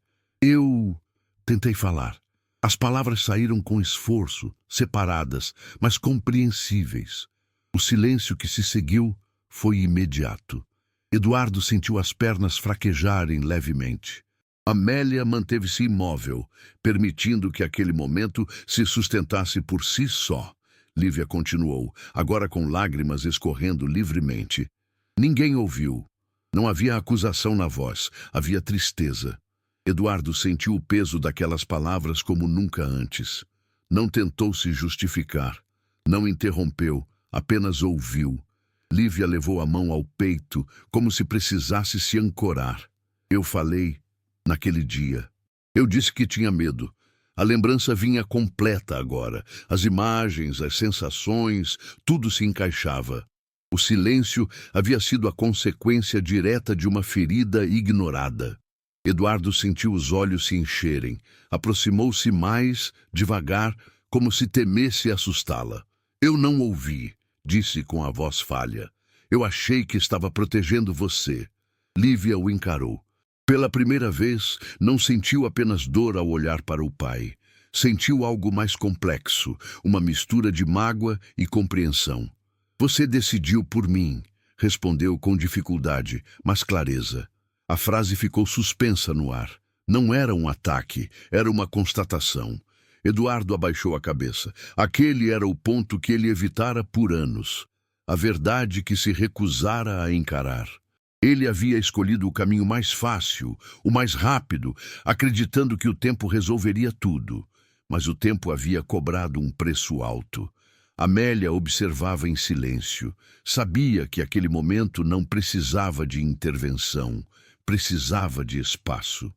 Tentei falar. As palavras saíram com esforço, separadas, mas compreensíveis. O silêncio que se seguiu foi imediato. Eduardo sentiu as pernas fraquejarem levemente. Amélia manteve-se imóvel, permitindo que aquele momento se sustentasse por si só. Lívia continuou, agora com lágrimas escorrendo livremente. Ninguém ouviu. Não havia acusação na voz, havia tristeza. Eduardo sentiu o peso daquelas palavras como nunca antes. Não tentou se justificar. Não interrompeu, apenas ouviu. Lívia levou a mão ao peito, como se precisasse se ancorar. Eu falei, naquele dia. Eu disse que tinha medo. A lembrança vinha completa agora. As imagens, as sensações, tudo se encaixava. O silêncio havia sido a consequência direta de uma ferida ignorada. Eduardo sentiu os olhos se encherem. Aproximou-se mais, devagar, como se temesse assustá-la. Eu não ouvi, disse com a voz falha. Eu achei que estava protegendo você. Lívia o encarou. Pela primeira vez, não sentiu apenas dor ao olhar para o pai. Sentiu algo mais complexo, uma mistura de mágoa e compreensão. Você decidiu por mim, respondeu com dificuldade, mas clareza. A frase ficou suspensa no ar. Não era um ataque, era uma constatação. Eduardo abaixou a cabeça. Aquele era o ponto que ele evitara por anos. A verdade que se recusara a encarar. Ele havia escolhido o caminho mais fácil, o mais rápido, acreditando que o tempo resolveria tudo. Mas o tempo havia cobrado um preço alto. Amélia observava em silêncio. Sabia que aquele momento não precisava de intervenção, precisava de espaço.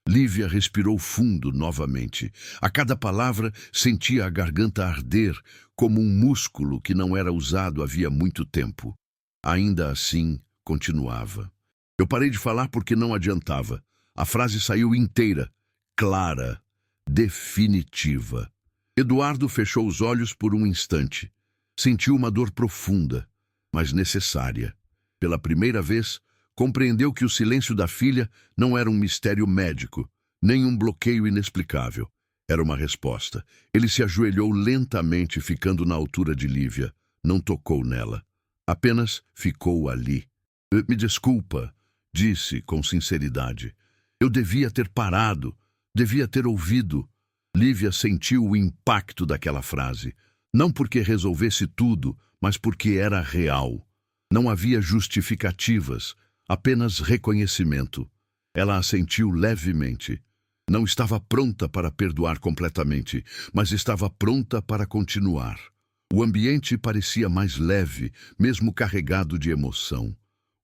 Lívia respirou fundo novamente. A cada palavra sentia a garganta arder, como um músculo que não era usado havia muito tempo. Ainda assim, continuava. Eu parei de falar porque não adiantava. A frase saiu inteira, clara, definitiva. Eduardo fechou os olhos por um instante. Sentiu uma dor profunda, mas necessária. Pela primeira vez, compreendeu que o silêncio da filha não era um mistério médico, nem um bloqueio inexplicável. Era uma resposta. Ele se ajoelhou lentamente, ficando na altura de Lívia. Não tocou nela. Apenas ficou ali. Me desculpa, disse com sinceridade. Eu devia ter parado, devia ter ouvido. Lívia sentiu o impacto daquela frase. Não porque resolvesse tudo, mas porque era real. Não havia justificativas, apenas reconhecimento. Ela assentiu levemente. Não estava pronta para perdoar completamente, mas estava pronta para continuar. O ambiente parecia mais leve, mesmo carregado de emoção.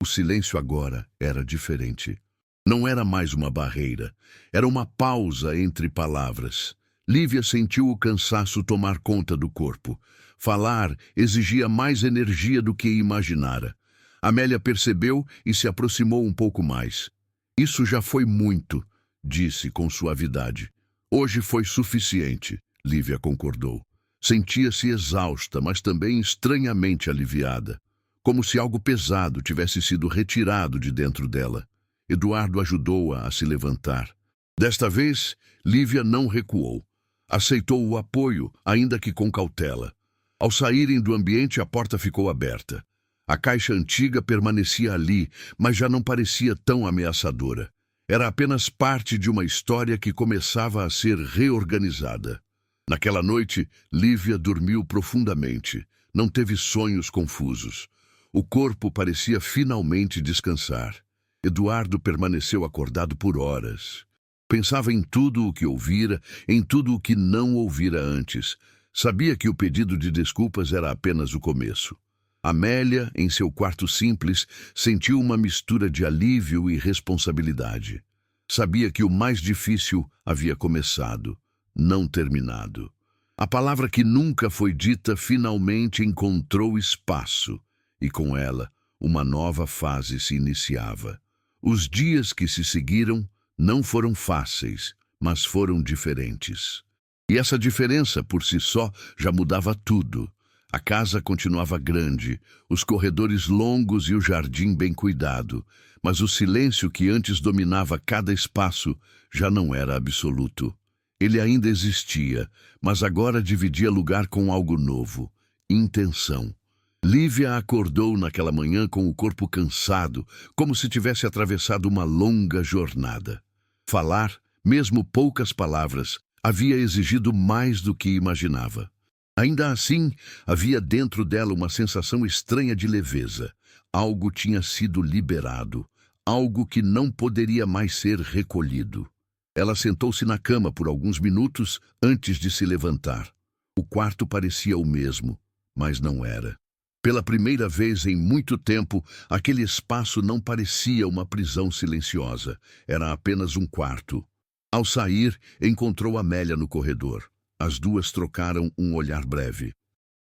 O silêncio agora era diferente. Não era mais uma barreira, era uma pausa entre palavras. Lívia sentiu o cansaço tomar conta do corpo. Falar exigia mais energia do que imaginara. Amélia percebeu e se aproximou um pouco mais. Isso já foi muito, disse com suavidade. Hoje foi suficiente, Lívia concordou. Sentia-se exausta, mas também estranhamente aliviada. Como se algo pesado tivesse sido retirado de dentro dela. Eduardo ajudou-a a se levantar. Desta vez, Lívia não recuou. Aceitou o apoio, ainda que com cautela. Ao saírem do ambiente, a porta ficou aberta. A caixa antiga permanecia ali, mas já não parecia tão ameaçadora. Era apenas parte de uma história que começava a ser reorganizada. Naquela noite, Lívia dormiu profundamente. Não teve sonhos confusos. O corpo parecia finalmente descansar. Eduardo permaneceu acordado por horas. Pensava em tudo o que ouvira, em tudo o que não ouvira antes. Sabia que o pedido de desculpas era apenas o começo. Amélia, em seu quarto simples, sentiu uma mistura de alívio e responsabilidade. Sabia que o mais difícil havia começado, não terminado. A palavra que nunca foi dita finalmente encontrou espaço, e com ela, uma nova fase se iniciava. Os dias que se seguiram não foram fáceis, mas foram diferentes. E essa diferença, por si só, já mudava tudo. A casa continuava grande, os corredores longos e o jardim bem cuidado, mas o silêncio que antes dominava cada espaço já não era absoluto. Ele ainda existia, mas agora dividia lugar com algo novo: intenção. Lívia acordou naquela manhã com o corpo cansado, como se tivesse atravessado uma longa jornada. Falar, mesmo poucas palavras, havia exigido mais do que imaginava. Ainda assim, havia dentro dela uma sensação estranha de leveza. Algo tinha sido liberado, algo que não poderia mais ser recolhido. Ela sentou-se na cama por alguns minutos antes de se levantar. O quarto parecia o mesmo, mas não era. Pela primeira vez em muito tempo, aquele espaço não parecia uma prisão silenciosa. Era apenas um quarto. Ao sair, encontrou Amélia no corredor. As duas trocaram um olhar breve.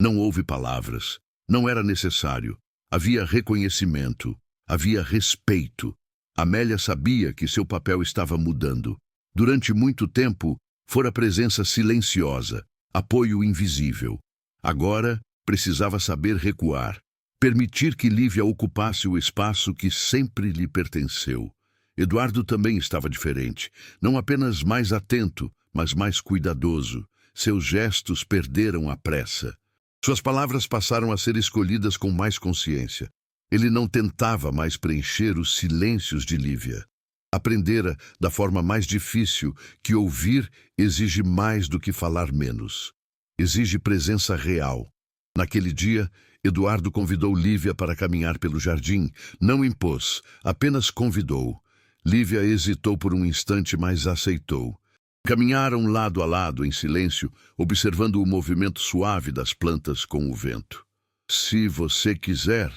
Não houve palavras. Não era necessário. Havia reconhecimento. Havia respeito. Amélia sabia que seu papel estava mudando. Durante muito tempo, fora presença silenciosa, apoio invisível. Agora, precisava saber recuar, permitir que Lívia ocupasse o espaço que sempre lhe pertenceu. Eduardo também estava diferente, não apenas mais atento, mas mais cuidadoso. Seus gestos perderam a pressa. Suas palavras passaram a ser escolhidas com mais consciência. Ele não tentava mais preencher os silêncios de Lívia. Aprendera, da forma mais difícil, que ouvir exige mais do que falar menos. Exige presença real. Naquele dia, Eduardo convidou Lívia para caminhar pelo jardim. Não impôs, apenas convidou. Lívia hesitou por um instante, mas aceitou. Caminharam lado a lado, em silêncio, observando o movimento suave das plantas com o vento. "Se você quiser",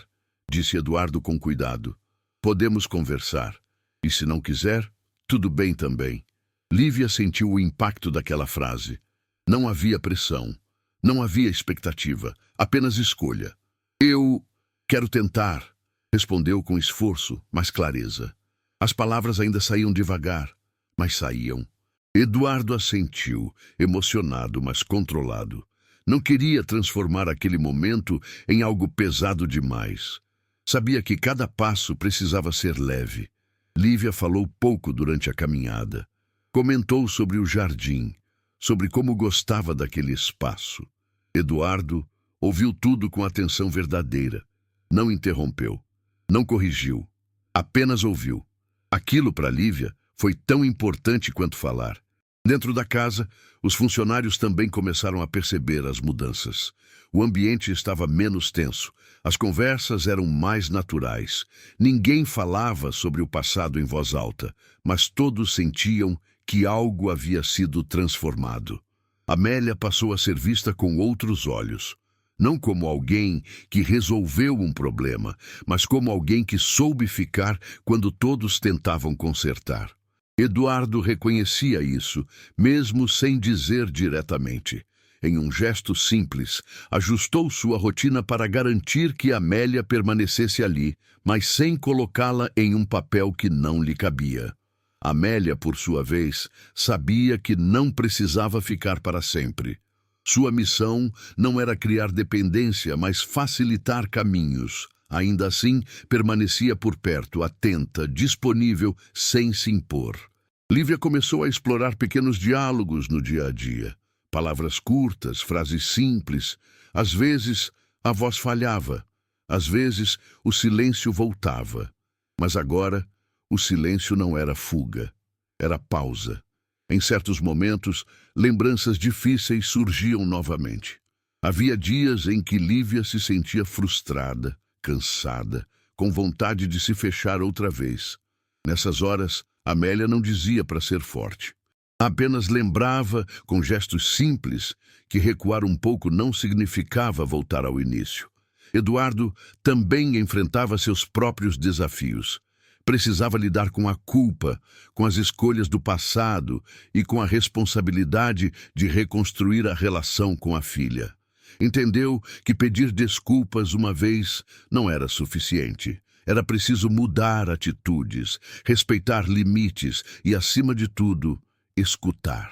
disse Eduardo com cuidado, "podemos conversar. E se não quiser, tudo bem também." Lívia sentiu o impacto daquela frase. Não havia pressão. Não havia expectativa. Apenas escolha. "Eu quero tentar", respondeu com esforço, mas clareza. As palavras ainda saíam devagar, mas saíam. Eduardo assentiu, emocionado, mas controlado. Não queria transformar aquele momento em algo pesado demais. Sabia que cada passo precisava ser leve. Lívia falou pouco durante a caminhada. Comentou sobre o jardim, sobre como gostava daquele espaço. Eduardo ouviu tudo com atenção verdadeira. Não interrompeu, não corrigiu, apenas ouviu. Aquilo para Lívia foi tão importante quanto falar. Dentro da casa, os funcionários também começaram a perceber as mudanças. O ambiente estava menos tenso. As conversas eram mais naturais. Ninguém falava sobre o passado em voz alta, mas todos sentiam que algo havia sido transformado. Amélia passou a ser vista com outros olhos. Não como alguém que resolveu um problema, mas como alguém que soube ficar quando todos tentavam consertar. Eduardo reconhecia isso, mesmo sem dizer diretamente. Em um gesto simples, ajustou sua rotina para garantir que Amélia permanecesse ali, mas sem colocá-la em um papel que não lhe cabia. Amélia, por sua vez, sabia que não precisava ficar para sempre. Sua missão não era criar dependência, mas facilitar caminhos. Ainda assim, permanecia por perto, atenta, disponível, sem se impor. Lívia começou a explorar pequenos diálogos no dia a dia. Palavras curtas, frases simples. Às vezes, a voz falhava. Às vezes, o silêncio voltava. Mas agora, o silêncio não era fuga. Era pausa. Em certos momentos, lembranças difíceis surgiam novamente. Havia dias em que Lívia se sentia frustrada, cansada, com vontade de se fechar outra vez. Nessas horas, Amélia não dizia para ser forte. Apenas lembrava, com gestos simples, que recuar um pouco não significava voltar ao início. Eduardo também enfrentava seus próprios desafios. Precisava lidar com a culpa, com as escolhas do passado e com a responsabilidade de reconstruir a relação com a filha. Entendeu que pedir desculpas uma vez não era suficiente. Era preciso mudar atitudes, respeitar limites e, acima de tudo, escutar.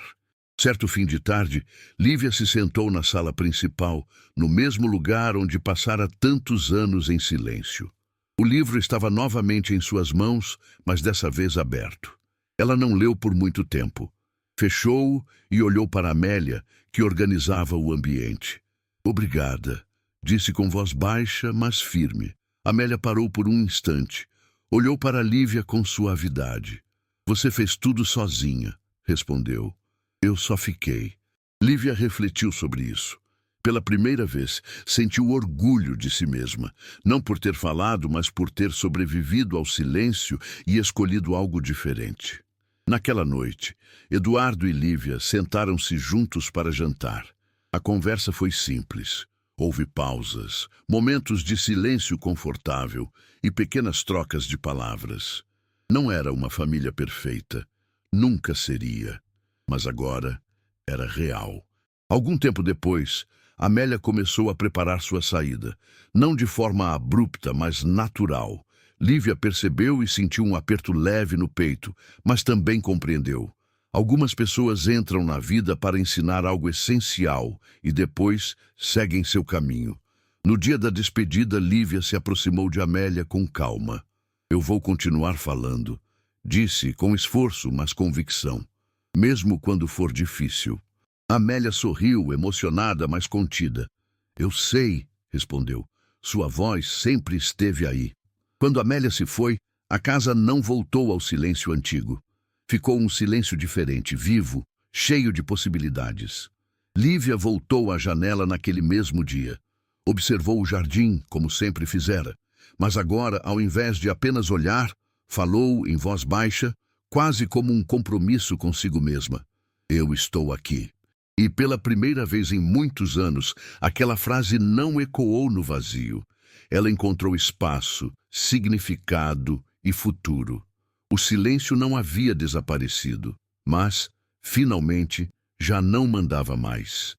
Certo fim de tarde, Lívia se sentou na sala principal, no mesmo lugar onde passara tantos anos em silêncio. O livro estava novamente em suas mãos, mas dessa vez aberto. Ela não leu por muito tempo. Fechou-o e olhou para Amélia, que organizava o ambiente. Obrigada, disse com voz baixa, mas firme. Amélia parou por um instante. Olhou para Lívia com suavidade. Você fez tudo sozinha, respondeu. Eu só fiquei. Lívia refletiu sobre isso. Pela primeira vez, sentiu orgulho de si mesma, não por ter falado, mas por ter sobrevivido ao silêncio e escolhido algo diferente. Naquela noite, Eduardo e Lívia sentaram-se juntos para jantar. A conversa foi simples. Houve pausas, momentos de silêncio confortável e pequenas trocas de palavras. Não era uma família perfeita. Nunca seria. Mas agora era real. Algum tempo depois, Amélia começou a preparar sua saída. Não de forma abrupta, mas natural. Lívia percebeu e sentiu um aperto leve no peito, mas também compreendeu. Algumas pessoas entram na vida para ensinar algo essencial e depois seguem seu caminho. No dia da despedida, Lívia se aproximou de Amélia com calma. Eu vou continuar falando, disse com esforço, mas convicção. Mesmo quando for difícil. Amélia sorriu, emocionada, mas contida. Eu sei, respondeu. Sua voz sempre esteve aí. Quando Amélia se foi, a casa não voltou ao silêncio antigo. Ficou um silêncio diferente, vivo, cheio de possibilidades. Lívia voltou à janela naquele mesmo dia. Observou o jardim, como sempre fizera. Mas agora, ao invés de apenas olhar, falou em voz baixa, quase como um compromisso consigo mesma. Eu estou aqui. E pela primeira vez em muitos anos, aquela frase não ecoou no vazio. Ela encontrou espaço, significado e futuro. O silêncio não havia desaparecido, mas, finalmente, já não mandava mais.